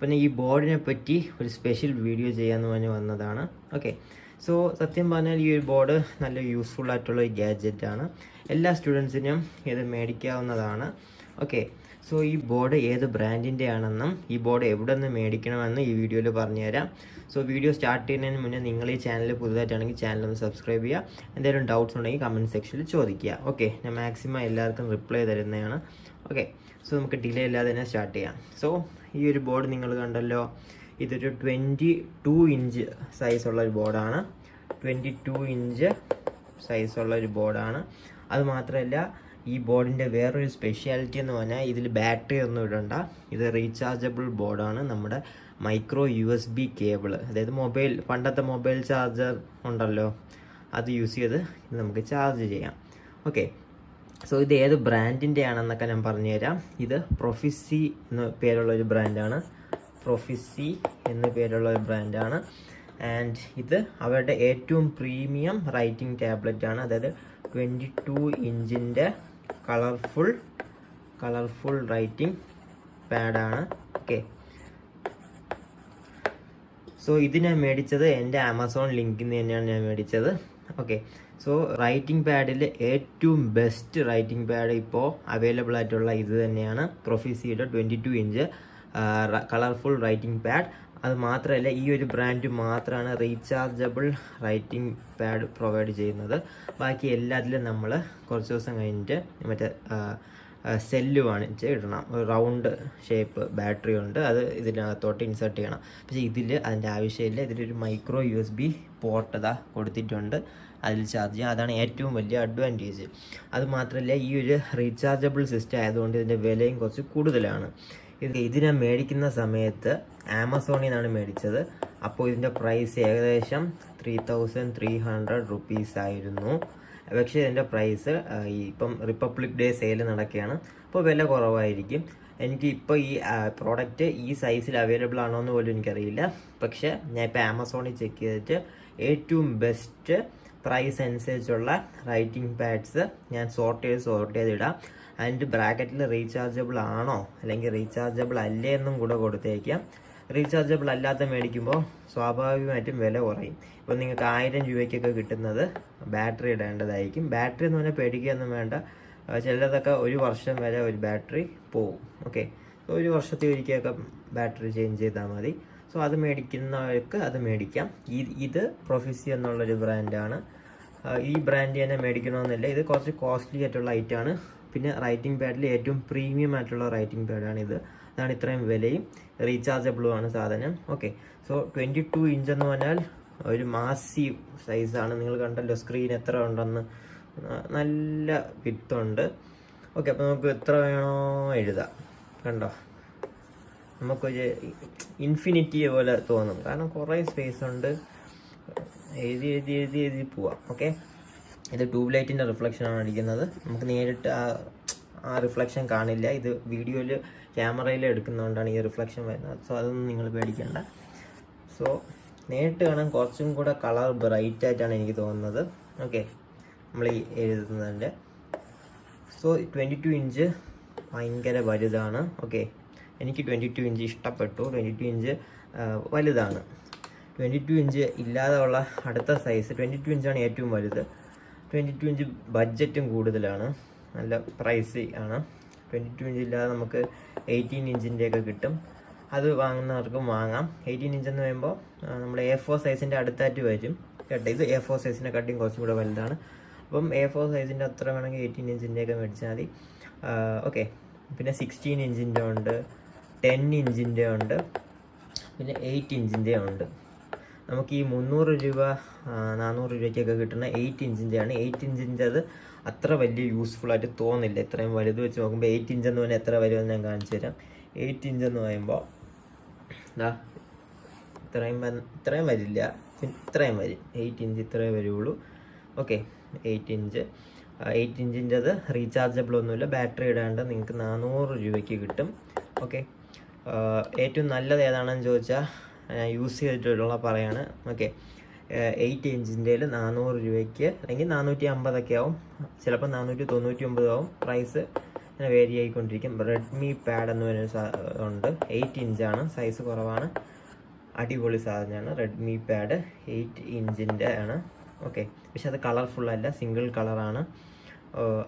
പിന്നെ ഈ ബോർഡിനെ പറ്റി ഒരു സ്പെഷ്യൽ വീഡിയോ ചെയ്യാമെന്ന് പറഞ്ഞ് വന്നതാണ്. ഓക്കെ, സോ സത്യം പറഞ്ഞാൽ ഈ ഒരു ബോർഡ് നല്ല യൂസ്ഫുൾ ആയിട്ടുള്ള ഒരു ഗാഡ്ജറ്റാണ്. എല്ലാ സ്റ്റുഡൻസിനും ഇത് മേടിക്കാവുന്നതാണ്. ഓക്കെ, സോ ഈ ബോർഡ് ഏത് ബ്രാൻഡിൻ്റെ ആണെന്നും ഈ ബോർഡ് എവിടെ നിന്ന് മേടിക്കണമെന്നും ഈ വീഡിയോയിൽ പറഞ്ഞുതരാം. സോ വീഡിയോ സ്റ്റാർട്ട് ചെയ്യുന്നതിന് മുന്നേ നിങ്ങൾ ഈ ചാനൽ പുതുതായിട്ടാണെങ്കിൽ ചാനൽ ഒന്ന് സബ്സ്ക്രൈബ് ചെയ്യുക. എന്തെങ്കിലും ഡൗട്ട്സ് ഉണ്ടെങ്കിൽ കമൻറ്റ് സെക്ഷനിൽ ചോദിക്കുക. ഓക്കെ, ഞാൻ മാക്സിമം എല്ലാവർക്കും റിപ്ലൈ തരുന്നതാണ്. ഓക്കെ, സോ നമുക്ക് ഡിലേ ഇല്ലാതെ തന്നെ സ്റ്റാർട്ട് ചെയ്യാം. സോ ഈ ഒരു ബോർഡ് നിങ്ങൾ കണ്ടല്ലോ, ഇതൊരു 22 ഇഞ്ച് സൈസുള്ള ഒരു ബോർഡാണ്. 22 ഇഞ്ച് സൈസുള്ള ഒരു ബോർഡാണ്. അത് മാത്രമല്ല, ഈ ബോർഡിൻ്റെ വേറൊരു സ്പെഷ്യാലിറ്റി എന്ന് പറഞ്ഞാൽ ഇതിൽ ബാറ്ററി ഒന്നും ഇടണ്ട. ഇത് റീചാർജബിൾ ബോർഡാണ്. നമ്മുടെ മൈക്രോ USB കേബിൾ, അതായത് പണ്ടത്തെ മൊബൈൽ ചാർജർ ഉണ്ടല്ലോ, അത് യൂസ് ചെയ്ത് ഇത് നമുക്ക് ചാർജ് ചെയ്യാം. ഓക്കെ, സോ ഇത് ഏത് ബ്രാൻഡിൻ്റെ ആണെന്നൊക്കെ ഞാൻ പറഞ്ഞുതരാം. ഇത് പ്രൊഫിസി എന്ന പേരുള്ള ഒരു ബ്രാൻഡാണ്. പ്രൊഫിസി എന്ന പേരുള്ള ഒരു ബ്രാൻഡാണ്. ആൻഡ് ഇത് അവരുടെ ഏറ്റവും പ്രീമിയം റൈറ്റിംഗ് ടാബ്ലറ്റ് ആണ്. അതായത് 22 ഇഞ്ചിൻ്റെ കളർഫുൾ റൈറ്റിംഗ് പാഡാണ്. ഓക്കെ, സോ ഇത് ഞാൻ മേടിച്ചത് എൻ്റെ ആമസോൺ ലിങ്കിൽ നിന്ന് തന്നെയാണ് ഞാൻ മേടിച്ചത്. ഓക്കെ, സോ റൈറ്റിംഗ് പാഡിൽ ഏറ്റവും ബെസ്റ്റ് റൈറ്റിംഗ് പാഡ് ഇപ്പോൾ അവൈലബിൾ ആയിട്ടുള്ള ഇത് തന്നെയാണ്, പ്രൊഫിസിയുടെ 22 ഇഞ്ച് കളർഫുൾ റൈറ്റിംഗ് പാഡ്. അത് മാത്രമല്ല, ഈ ഒരു ബ്രാൻഡ് മാത്രമാണ് റീചാർജബിൾ റൈറ്റിംഗ് പാഡ് പ്രൊവൈഡ് ചെയ്യുന്നത്. ബാക്കി എല്ലാത്തിലും നമ്മൾ കുറച്ച് ദിവസം കഴിഞ്ഞിട്ട് മറ്റേ സെല്ല് വാങ്ങിച്ച് ഇടണം. ഒരു റൗണ്ട് ഷേപ്പ് ബാറ്ററി ഉണ്ട്, അത് ഇതിനകത്തോട്ട് ഇൻസേർട്ട് ചെയ്യണം. പക്ഷേ ഇതിൽ അതിൻ്റെ ആവശ്യമില്ല. ഇതിലൊരു മൈക്രോ USB പോർട്ട് കൊടുത്തിട്ടുണ്ട്, അതിൽ ചാർജ് ചെയ്യാം. അതാണ് ഏറ്റവും വലിയ അഡ്വാൻറ്റേജ്. അത് മാത്രമല്ല, ഈ ഒരു റീചാർജബിൾ സിസ്റ്റം ആയതുകൊണ്ട് ഇതിൻ്റെ വിലയും കുറച്ച് കൂടുതലാണ്. ഇത് ഞാൻ മേടിക്കുന്ന സമയത്ത് ആമസോണിൽ നിന്നാണ് മേടിച്ചത്. അപ്പോൾ ഇതിൻ്റെ പ്രൈസ് ഏകദേശം 3300 റുപ്പീസ് ആയിരുന്നു. പക്ഷേ ഇതിൻ്റെ പ്രൈസ് ഇപ്പം റിപ്പബ്ലിക് ഡേ സെയിൽ നടക്കുകയാണ്, അപ്പോൾ വില കുറവായിരിക്കും. എനിക്ക് ഇപ്പോൾ ഈ പ്രോഡക്റ്റ് ഈ സൈസിൽ അവൈലബിൾ ആണോ എന്ന് പോലും എനിക്കറിയില്ല. പക്ഷേ ഞാൻ ഇപ്പോൾ ആമസോണിൽ ചെക്ക് ചെയ്തിട്ട് ഏറ്റവും ബെസ്റ്റ് പ്രൈസ് അനുസരിച്ചുള്ള റൈറ്റിംഗ് പാഡ്സ് ഞാൻ സോർട്ട് ചെയ്തിടാം. ആൻഡ് ബ്രാക്കറ്റിൽ റീചാർജബിൾ ആണോ അല്ലെങ്കിൽ റീചാർജബിൾ അല്ലേ എന്നും കൂടെ കൊടുത്തേക്കാം. റീചാർജബിൾ അല്ലാത്ത മേടിക്കുമ്പോൾ സ്വാഭാവികമായിട്ടും വില കുറയും. ഇപ്പോൾ നിങ്ങൾക്ക് 1000 രൂപയ്ക്കൊക്കെ കിട്ടുന്നത് ബാറ്ററി ഇടേണ്ടതായിരിക്കും. ബാറ്ററി എന്ന് പറഞ്ഞാൽ പേടിക്കുകയൊന്നും വേണ്ട. ചിലതൊക്കെ 1 വർഷം വരെ ഒരു ബാറ്ററി പോവും. ഓക്കെ, സോ 1 വർഷത്തിൽ ഒരിക്കലൊക്കെ ബാറ്ററി ചേഞ്ച് ചെയ്താൽ മതി. സോ അത് മേടിക്കുന്നവർക്ക് അത് മേടിക്കാം. ഇത് പ്രൊഫിസി എന്നുള്ളൊരു ബ്രാൻഡാണ്. ഈ ബ്രാൻഡ് തന്നെ മേടിക്കണമെന്നില്ല, ഇത് കുറച്ച് കോസ്റ്റ്ലി ആയിട്ടുള്ള ഐറ്റമാണ്. പിന്നെ റൈറ്റിംഗ് പാഡിൽ ഏറ്റവും പ്രീമിയം ആയിട്ടുള്ള റൈറ്റിംഗ് പാഡാണിത്. അതാണ് ഇത്രയും വിലയും റീചാർജബിളും ആണ് സാധനം. ഓക്കെ, സോ 22 ഇഞ്ച് എന്ന് പറഞ്ഞാൽ ഒരു മാസീവ് സൈസാണ്. നിങ്ങൾ കണ്ടല്ലോ സ്ക്രീൻ എത്ര ഉണ്ടെന്ന്, നല്ല വിത്തുണ്ട്. ഓക്കെ, അപ്പോൾ നമുക്ക് എത്ര വേണോ എഴുതാം. കണ്ടോ, നമുക്കൊരു ഇൻഫിനിറ്റി പോലെ തോന്നും, കാരണം കുറേ സ്പേസ് ഉണ്ട്. എഴുതി പോവാം. ഓക്കെ, ഇത് ട്യൂബ് ലൈറ്റിൻ്റെ റിഫ്ലക്ഷനാണ് അടിക്കുന്നത്. നമുക്ക് നേരിട്ട് ആ റിഫ്ലക്ഷൻ കാണില്ല. ഇത് വീഡിയോയിൽ ക്യാമറയിൽ എടുക്കുന്നതുകൊണ്ടാണ് ഈ റിഫ്ലക്ഷൻ വരുന്നത്. സോ അതൊന്നും നിങ്ങൾ പേടിക്കേണ്ട. സോ നേരിട്ട് കാണാൻ കുറച്ചും കൂടെ കളർ ബ്രൈറ്റ് ആയിട്ടാണ് എനിക്ക് തോന്നുന്നത്. ഓക്കെ, നമ്മൾ ഈ എഴുതുന്നതിൻ്റെ. സോ 22 ഇഞ്ച് ഭയങ്കര വലുതാണ്. ഓക്കെ, എനിക്ക് 22 ഇഞ്ച് ഇഷ്ടപ്പെട്ടു. 22 ഇഞ്ച് വലുതാണ്. 22 ഇഞ്ച് ഇല്ലാതെ ഉള്ള അടുത്ത സൈസ് 22 ഇഞ്ചാണ് ഏറ്റവും വലുത്. 22 ഇഞ്ച് ബഡ്ജറ്റും കൂടുതലാണ്, നല്ല പ്രൈസി ആണ്. 22 ഇഞ്ച് ഇല്ലാതെ നമുക്ക് 18 ഇഞ്ചിൻ്റെയൊക്കെ കിട്ടും. അത് വാങ്ങുന്നവർക്കും വാങ്ങാം. 18 ഇഞ്ച് എന്ന് പറയുമ്പോൾ നമ്മൾ A4 സൈസിൻ്റെ അടുത്തായിട്ട് വരും കേട്ടോ. ഇത് A4 സൈസിനെ കാട്ടിയും കുറച്ചും കൂടെ വലുതാണ്. അപ്പം A4 സൈസിൻ്റെ അത്ര വേണമെങ്കിൽ 18 ഇഞ്ചിൻ്റെയൊക്കെ മേടിച്ചാൽ മതി. ഓക്കെ, പിന്നെ 16 ഇഞ്ചിൻ്റെ ഉണ്ട്, 10 ഇഞ്ചിൻ്റെ ഉണ്ട്, പിന്നെ 8 ഇഞ്ചിൻ്റെ ഉണ്ട്. നമുക്ക് ഈ 300 രൂപ 400 രൂപയ്ക്കൊക്കെ കിട്ടുന്ന 8 ഇഞ്ചിൻ്റെയാണ്. 8 ഇഞ്ചിൻ്റെ അത് അത്ര വലിയ യൂസ്ഫുൾ ആയിട്ട് തോന്നില്ല. ഇത്രയും വലുത് വെച്ച് നോക്കുമ്പോൾ 8 ഇഞ്ച് എന്ന് പറഞ്ഞാൽ എത്ര വരുമെന്ന് ഞാൻ കാണിച്ചു തരാം. 8 ഇഞ്ച് എന്ന് പറയുമ്പോൾ ഇത്രയും വരില്ല, ഇത്രയും വരും. 8 ഇഞ്ച് ഇത്രയും വരുള്ളൂ. ഓക്കെ, 8 ഇഞ്ചിൻ്റെ അത് റീചാർജബിൾ ഒന്നുമില്ല, ബാറ്ററി ഇടാണ്ട് നിങ്ങൾക്ക് 400 രൂപയ്ക്ക് കിട്ടും. ഓക്കെ, ഏറ്റവും നല്ലത് ഏതാണെന്ന് ചോദിച്ചാൽ ഞാൻ യൂസ് ചെയ്തിട്ടുള്ള പറയാണ്. ഓക്കെ, 8 ഇഞ്ചിൻ്റെ 400 രൂപയ്ക്ക് അല്ലെങ്കിൽ 450 ആവും, ചിലപ്പോൾ 499 ആവും പ്രൈസ്. അങ്ങനെ വേരി ആയിക്കൊണ്ടിരിക്കും. റെഡ്മി പാഡ് എന്ന് പറയുന്ന ഉണ്ട്, 8 ഇഞ്ചാണ്, സൈസ് കുറവാണ്, അടിപൊളി സാധനമാണ്. റെഡ്മി പാഡ് 8 ഇഞ്ചിൻ്റെ ആണ്. ഓക്കെ, പക്ഷെ അത് കളർഫുൾ അല്ല, സിംഗിൾ കളറാണ്.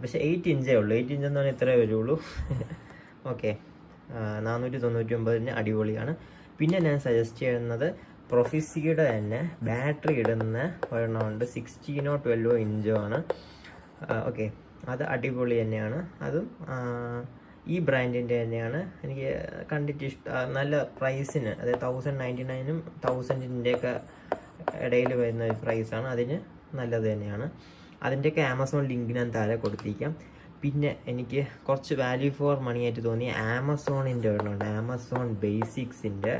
പക്ഷെ 8 ഇഞ്ചേ ഉള്ളൂ. 8 ഇഞ്ച് എന്ന് പറഞ്ഞാൽ ഇത്രേ വരുള്ളൂ. ഓക്കെ, 499 അടിപൊളിയാണ്. പിന്നെ ഞാൻ സജസ്റ്റ് ചെയ്യുന്നത് പ്രൊഫിസിയുടെ തന്നെ ബാറ്ററി ഇടുന്ന ഒരെണ്ണമുണ്ട്, 16 12 ഇഞ്ചോ ആണ്. ഓക്കെ, അത് അടിപൊളി തന്നെയാണ്. അതും ഈ ബ്രാൻഡിൻ്റെ തന്നെയാണ്. എനിക്ക് കണ്ടിട്ട് നല്ല പ്രൈസിന്, അതായത് 1099-ഉം 1000-ൻ്റെയൊക്കെ ഇടയിൽ വരുന്ന ഒരു പ്രൈസാണ്. അതിന് നല്ലത് തന്നെയാണ്. അതിൻ്റെയൊക്കെ ആമസോൺ ലിങ്ക് ഞാൻ താഴെ കൊടുത്തിരിക്കാം. പിന്നെ എനിക്ക് കുറച്ച് വാല്യൂ ഫോർ മണി ആയിട്ട് തോന്നിയ ആമസോണിൻ്റെ ഒരെണ്ണമുണ്ട്, ആമസോൺ ബേസിക്സിൻ്റെ.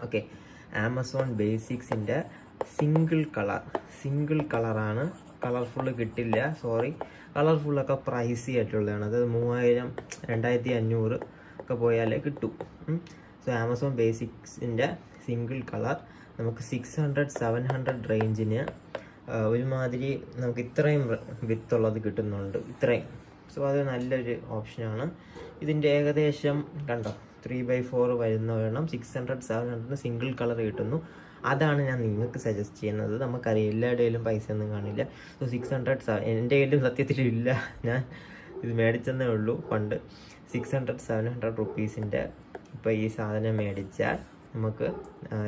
ഓക്കെ, ആമസോൺ ബേസിക്സിൻ്റെ സിംഗിൾ കളറാണ്. കളർഫുള്ള് കിട്ടില്ല, സോറി. കളർഫുള്ളൊക്കെ പ്രൈസി ആയിട്ടുള്ളതാണ്. അത് 3000 2500 ഒക്കെ പോയാലേ കിട്ടും. സോ ആമസോൺ ബേസിക്സിൻ്റെ സിംഗിൾ കളർ നമുക്ക് 600-700 റേഞ്ചിന് ഒരുമാതിരി നമുക്ക് ഇത്രയും വിത്തുള്ളത് കിട്ടുന്നുണ്ട്, ഇത്രയും. സോ അത് നല്ലൊരു ഓപ്ഷനാണ്. ഇതിൻ്റെ ഏകദേശം കണ്ടോ 3/4 വരുന്ന ഒരെണ്ണം 600-700 സിംഗിൾ കളർ കിട്ടുന്നു. അതാണ് ഞാൻ നിങ്ങൾക്ക് സജസ്റ്റ് ചെയ്യുന്നത്. നമുക്കറിയാം എല്ലാവരുടെയിലും പൈസ ഒന്നും കാണില്ല. സോ 600 എൻ്റെ കയ്യിലും സത്യത്തിലില്ല, ഞാൻ ഇത് മേടിച്ചെന്നേ ഉള്ളൂ പണ്ട്. 600-700 റുപ്പീസിൻ്റെ ഇപ്പോൾ ഈ സാധനം മേടിച്ചാൽ നമുക്ക്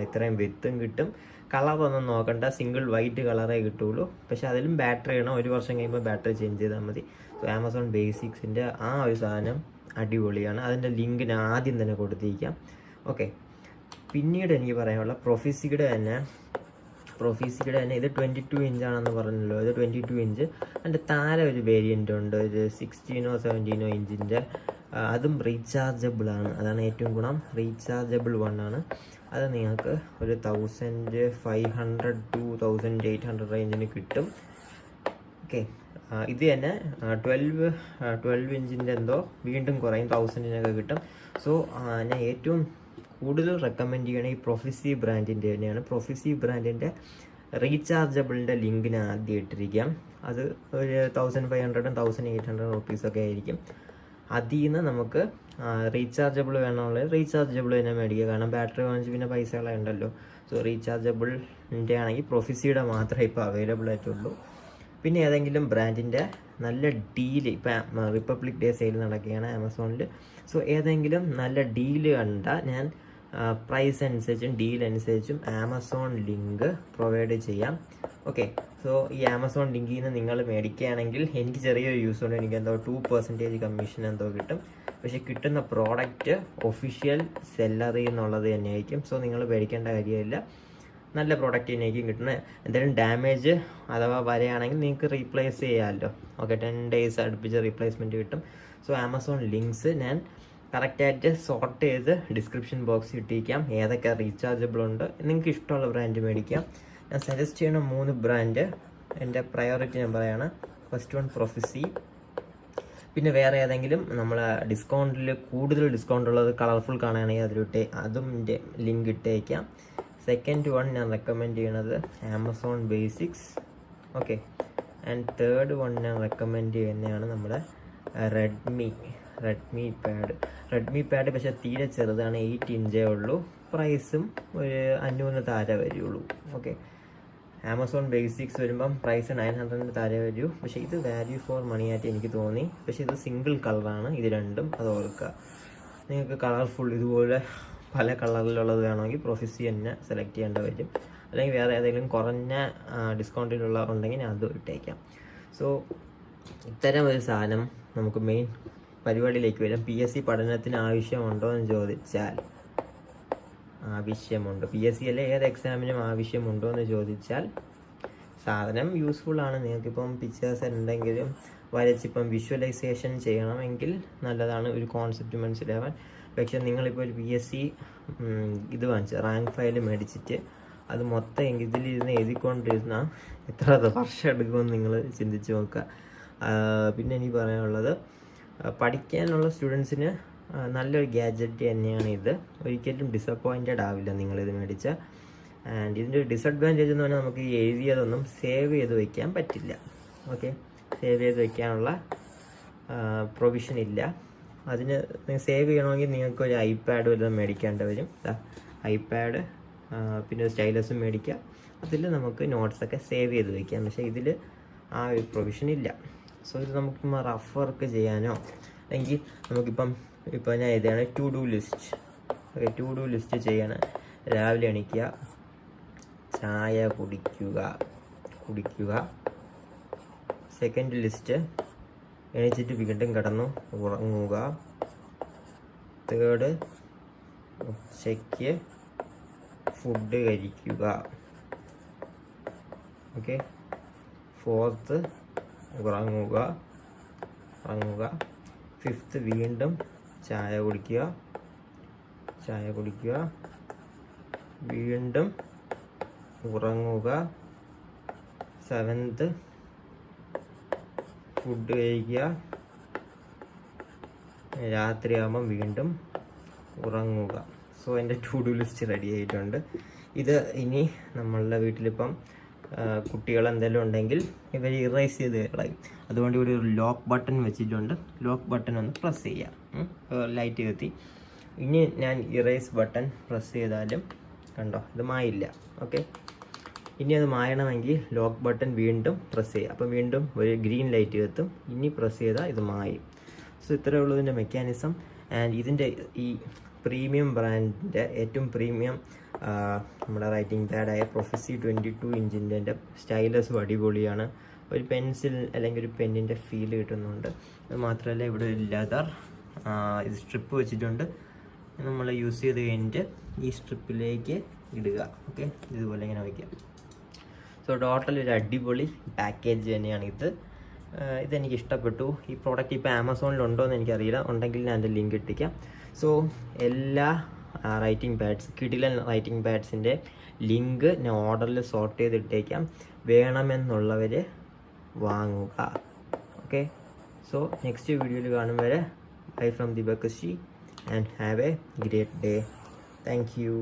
ഇത്രയും വിത്തും കിട്ടും. കളറൊന്നും നോക്കണ്ട, സിംഗിൾ വൈറ്റ് കളറേ കിട്ടുള്ളൂ. പക്ഷെ അതിലും ബാറ്ററി ഇടണം, 1 വർഷം കഴിയുമ്പോൾ ബാറ്ററി ചേഞ്ച് ചെയ്താൽ മതി. സോ ആമസോൺ ബേസിക്സിൻ്റെ ആ ഒരു സാധനം അടിപൊളിയാണ്. അതിൻ്റെ ലിങ്ക് ഞാൻ ആദ്യം തന്നെ കൊടുത്തിരിക്കാം. ഓക്കെ, പിന്നീട് എനിക്ക് പറയാനുള്ള പ്രൊഫിസിയുടെ തന്നെ ഇത് 22 ഇഞ്ചാണെന്ന് പറഞ്ഞല്ലോ. ഇത് 22 ഇഞ്ച്. അതിൻ്റെ താഴെ ഒരു വേരിയൻ്റ് ഉണ്ട്, ഒരു 16-17 ഇഞ്ചിൻ്റെ. അതും റീചാർജബിൾ ആണ്. അതാണ് ഏറ്റവും ഗുണം, റീചാർജബിൾ ആണ്. അത് നിങ്ങൾക്ക് ഒരു 1500-1800 റേഞ്ചിന് കിട്ടും. ഓക്കെ, ഇത് തന്നെ 12 ഇഞ്ചിൻ്റെ എന്തോ വീണ്ടും കുറയും, 1000-നൊക്കെ കിട്ടും. സോ ഞാൻ ഏറ്റവും കൂടുതൽ റെക്കമെൻഡ് ചെയ്യണ ഈ പ്രൊഫിസി ബ്രാൻഡിൻ്റെ തന്നെയാണ്. പ്രൊഫിസി ബ്രാൻഡിൻ്റെ റീചാർജബിളിൻ്റെ ലിങ്ക് ഞാൻ ആദ്യം ഇട്ടിരിക്കാം. അത് ഒരു 1500-1800 റുപ്പീസൊക്കെ ആയിരിക്കും. അതിൽ നിന്ന് നമുക്ക് റീചാർജബിൾ വേണമെന്നുള്ളത് റീചാർജബിൾ തന്നെ മേടിക്കുക. കാരണം ബാറ്ററി വാങ്ങിച്ച് പിന്നെ പൈസകളെ ഉണ്ടല്ലോ. സോ റീചാർജബിളിൻ്റെ ആണെങ്കിൽ പ്രൊഫിസിയുടെ മാത്രമേ ഇപ്പോൾ അവൈലബിൾ ആയിട്ടുള്ളൂ. പിന്നെ ഏതെങ്കിലും ബ്രാൻഡിൻ്റെ നല്ല ഡീല്, ഇപ്പം റിപ്പബ്ലിക് ഡേ സെയിൽ നടക്കുകയാണ് ആമസോണിൽ. സോ ഏതെങ്കിലും നല്ല ഡീല് കണ്ടാൽ ഞാൻ പ്രൈസ് അനുസരിച്ചും ഡീൽ അനുസരിച്ചും ആമസോൺ ലിങ്ക് പ്രൊവൈഡ് ചെയ്യാം. ഓക്കെ, സോ ഈ ആമസോൺ ലിങ്കിൽ നിന്ന് നിങ്ങൾ മേടിക്കുകയാണെങ്കിൽ എനിക്ക് ചെറിയൊരു യൂസ് ഉണ്ട്. എനിക്ക് എന്തോ 2% കമ്മീഷൻ എന്തോ കിട്ടും. പക്ഷെ കിട്ടുന്ന പ്രോഡക്റ്റ് ഒഫീഷ്യൽ സെല്ലറിൽ നിന്നുള്ളത് തന്നെയായിരിക്കും. സോ നിങ്ങൾ പേടിക്കേണ്ട കാര്യമില്ല, നല്ല പ്രോഡക്റ്റ് തന്നെയായിരിക്കും കിട്ടുന്നത്. എന്തെങ്കിലും ഡാമേജ് അഥവാ വരെയാണെങ്കിൽ നിങ്ങൾക്ക് റീപ്ലേസ് ചെയ്യാമല്ലോ. ഓക്കെ, 10 days അടുപ്പിച്ച് റീപ്ലേസ്മെൻറ്റ് കിട്ടും. സോ ആമസോൺ ലിങ്ക്സ് ഞാൻ കറക്റ്റായിട്ട് സോർട്ട് ചെയ്ത് ഡിസ്ക്രിപ്ഷൻ ബോക്സിൽ ഇട്ടിരിക്കാം. ഏതൊക്കെ റീചാർജബിൾ ഉണ്ട്, നിങ്ങൾക്ക് ഇഷ്ടമുള്ള ബ്രാൻഡ് മേടിക്കാം. ഞാൻ സജസ്റ്റ് ചെയ്യുന്ന 3 ബ്രാൻഡ് എൻ്റെ പ്രയോറിറ്റി ഞാൻ പറയുകയാണ്. ഫസ്റ്റ് വൺ പ്രൊഫിസി, പിന്നെ വേറെ ഏതെങ്കിലും നമ്മൾ ഡിസ്കൗണ്ടിൽ കൂടുതൽ ഡിസ്കൗണ്ട് ഉള്ളത് കളർഫുൾ കാണുകയാണെങ്കിൽ അതും ലിങ്ക് ഇട്ടേക്കാം. സെക്കൻഡ് വൺ ഞാൻ റെക്കമെൻഡ് ചെയ്യണത് Amazon basics. Okay, and third one ഞാൻ റെക്കമെൻഡ് ചെയ്യുന്നതാണ് നമ്മുടെ റെഡ്മി പാഡ്. പക്ഷേ തീരെ ചെറുതാണ്, 8 ഇഞ്ചേ ഉള്ളൂ. പ്രൈസും ഒരു 500 താഴെ വരുള്ളൂ. ഓക്കെ, ആമസോൺ ബേസിക്സ് വരുമ്പം പ്രൈസ് 900 താഴെ വരൂ. പക്ഷേ ഇത് വാല്യൂ ഫോർ മണി ആയിട്ട് എനിക്ക് തോന്നി. പക്ഷേ ഇത് സിംഗിൾ കളറാണ്, ഇത് രണ്ടും, അത് ഓർക്കുക. നിങ്ങൾക്ക് കളർഫുൾ ഇതുപോലെ പല കളറിലുള്ളത് വേണമെങ്കിൽ പ്രൊഫിസി തന്നെ സെലക്ട് ചെയ്യേണ്ട വരും. അല്ലെങ്കിൽ വേറെ ഏതെങ്കിലും കുറഞ്ഞ ഡിസ്കൗണ്ടിലുള്ള ഉണ്ടെങ്കിൽ ഞാൻ അത് ഇട്ടേക്കാം. സോ ഇത്തരം ഒരു സാധനം നമുക്ക് മെയിൻ പരിപാടിയിലേക്ക് വരും. PSC പഠനത്തിന് ആവശ്യമുണ്ടോ എന്ന് ചോദിച്ചാൽ ആവശ്യമുണ്ട്. PSC അല്ലെ ഏത് എക്സാമിനും ആവശ്യമുണ്ടോ എന്ന് ചോദിച്ചാൽ സാധനം യൂസ്ഫുൾ ആണ്. നിങ്ങൾക്കിപ്പം പിക്ചേഴ്സ് എന്തെങ്കിലും വരച്ചിപ്പം വിഷ്വലൈസേഷൻ ചെയ്യണമെങ്കിൽ നല്ലതാണ്, ഒരു കോൺസെപ്റ്റ് മനസ്സിലാവാൻ. പക്ഷെ നിങ്ങളിപ്പോൾ ഒരു PSC ഇത് വാങ്ങിച്ച് റാങ്ക് ഫയൽ മേടിച്ചിട്ട് അത് മൊത്തം ഇതിലിരുന്ന് എഴുതിക്കൊണ്ടിരുന്നാൽ എത്ര വർഷം എടുക്കുമെന്ന് നിങ്ങൾ ചിന്തിച്ച് നോക്കുക. പിന്നെ എനിക്ക് പറയാനുള്ളത്, പഠിക്കാനുള്ള സ്റ്റുഡൻസിന് നല്ലൊരു ഗാഡ്ജറ്റ് തന്നെയാണ് ഇത്. ഒരിക്കലും ഡിസപ്പോയിൻറ്റഡ് ആവില്ല നിങ്ങളിത് മേടിച്ചാൽ. ആൻഡ് ഇതിൻ്റെ ഒരു ഡിസഡ്വാൻറ്റേജ് എന്ന് പറഞ്ഞാൽ നമുക്ക് ഈ എഴുതിയതൊന്നും സേവ് ചെയ്ത് വയ്ക്കാൻ പറ്റില്ല. ഓക്കെ, സേവ് ചെയ്ത് വയ്ക്കാനുള്ള പ്രൊവിഷൻ ഇല്ല. അതിന് സേവ് ചെയ്യണമെങ്കിൽ നിങ്ങൾക്ക് ഒരു ഐപാഡ് വല്ലതും മേടിക്കേണ്ടി വരും. ഐപാഡ് പിന്നെ സ്റ്റൈലസും മേടിക്കുക. അതിൽ നമുക്ക് നോട്ട്സൊക്കെ സേവ് ചെയ്ത് വയ്ക്കാം. പക്ഷേ ഇതിൽ ആ ഒരു പ്രൊവിഷൻ ഇല്ല. സോ ഇത് നമുക്കിപ്പോൾ റഫ് വർക്ക് ചെയ്യാനോ അല്ലെങ്കിൽ നമുക്കിപ്പം ഞാൻ ഇതാണ് to do list. Okay, to do list ചെയ്യണം. രാവിലെ എണീക്കുക, ചായ കുടിക്കുക. സെക്കൻഡ് ലിസ്റ്റ്, എണീച്ചിട്ട് വീണ്ടും കിടന്നു ഉറങ്ങുക. തേർഡ്, ഉച്ചയ്ക്ക് ഫുഡ് കഴിക്കുക. ഓക്കെ. ഫോർത്ത്, ഉറങ്ങുക. ഫിഫ്ത്ത്, വീണ്ടും ചായ കുടിക്കുക. വീണ്ടും ഉറങ്ങുക. സെവൻത്ത്, ഫുഡ് കഴിക്കുക. രാത്രിയാകുമ്പം വീണ്ടും ഉറങ്ങുക. സോ എൻ്റെ ടു ഡു ലിസ്റ്റ് റെഡി ആയിട്ടുണ്ട്. ഇത് ഇനി നമ്മളുടെ വീട്ടിലിപ്പം കുട്ടികൾ എന്തെങ്കിലും ഉണ്ടെങ്കിൽ ഇവർ ഇറേസ് ചെയ്ത് കളയും. അതുകൊണ്ട് ഇവിടെ ഒരു ലോക്ക് ബട്ടൺ വെച്ചിട്ടുണ്ട്. ലോക്ക് ബട്ടൺ ഒന്ന് പ്രസ് ചെയ്യാം. ലൈറ്റ് കത്തി. ഇനി ഞാൻ ഇറേസ് ബട്ടൺ പ്രസ് ചെയ്താലും കണ്ടോ ഇത് മായില്ല. ഓക്കെ, ഇനി അത് മായണമെങ്കിൽ ലോക്ക് ബട്ടൺ വീണ്ടും പ്രസ് ചെയ്യുക. അപ്പോൾ വീണ്ടും ഒരു ഗ്രീൻ ലൈറ്റ് കത്തും. ഇനി പ്രസ് ചെയ്താൽ ഇത് മായും. സോ ഇത്രയേ ഉള്ളൂ ഇതിൻ്റെ മെക്കാനിസം. ആൻഡ് ഇതിൻ്റെ ഈ പ്രീമിയം ബ്രാൻഡിൻ്റെ ഏറ്റവും പ്രീമിയം നമ്മുടെ റൈറ്റിംഗ് പാഡായ പ്രൊഫസി 22 ഇഞ്ചിൻ്റെ സ്റ്റൈലസും അടിപൊളിയാണ്. ഒരു പെൻസിൽ അല്ലെങ്കിൽ ഒരു പെന്നിൻ്റെ ഫീല് കിട്ടുന്നുണ്ട്. അത് മാത്രമല്ല ഇവിടെ ഒരു ലെതർ ഇത് സ്ട്രിപ്പ് വെച്ചിട്ടുണ്ട്. നമ്മൾ യൂസ് ചെയ്ത് കഴിഞ്ഞിട്ട് ഈ സ്ട്രിപ്പിലേക്ക് ഇടുക. ഓക്കെ, ഇതുപോലെ ഇങ്ങനെ വയ്ക്കാം. സോ ടോട്ടൽ ഒരു അടിപൊളി പാക്കേജ് തന്നെയാണ് ഇത്. ഇതെനിക്ക് ഇഷ്ടപ്പെട്ടു. ഈ പ്രോഡക്റ്റ് ഇപ്പോൾ ആമസോണിലുണ്ടോ എന്ന് എനിക്കറിയില്ല. ഉണ്ടെങ്കിൽ ഞാൻ എൻ്റെ ലിങ്ക് ഇട്ടിക്കാം. സോ എല്ലാ റൈറ്റിംഗ് പാഡ്സ്, കിടിലൻ റൈറ്റിംഗ് പാഡ്സിൻ്റെ ലിങ്ക് ഞാൻ ഓർഡറിൽ സോർട്ട് ചെയ്തിട്ടേക്കാം. വേണമെന്നുള്ളവർ വാങ്ങുക. ഓക്കെ, സോ നെക്സ്റ്റ് വീഡിയോയിൽ കാണും വരെ bye from Dibakashree and have a great day. Thank U.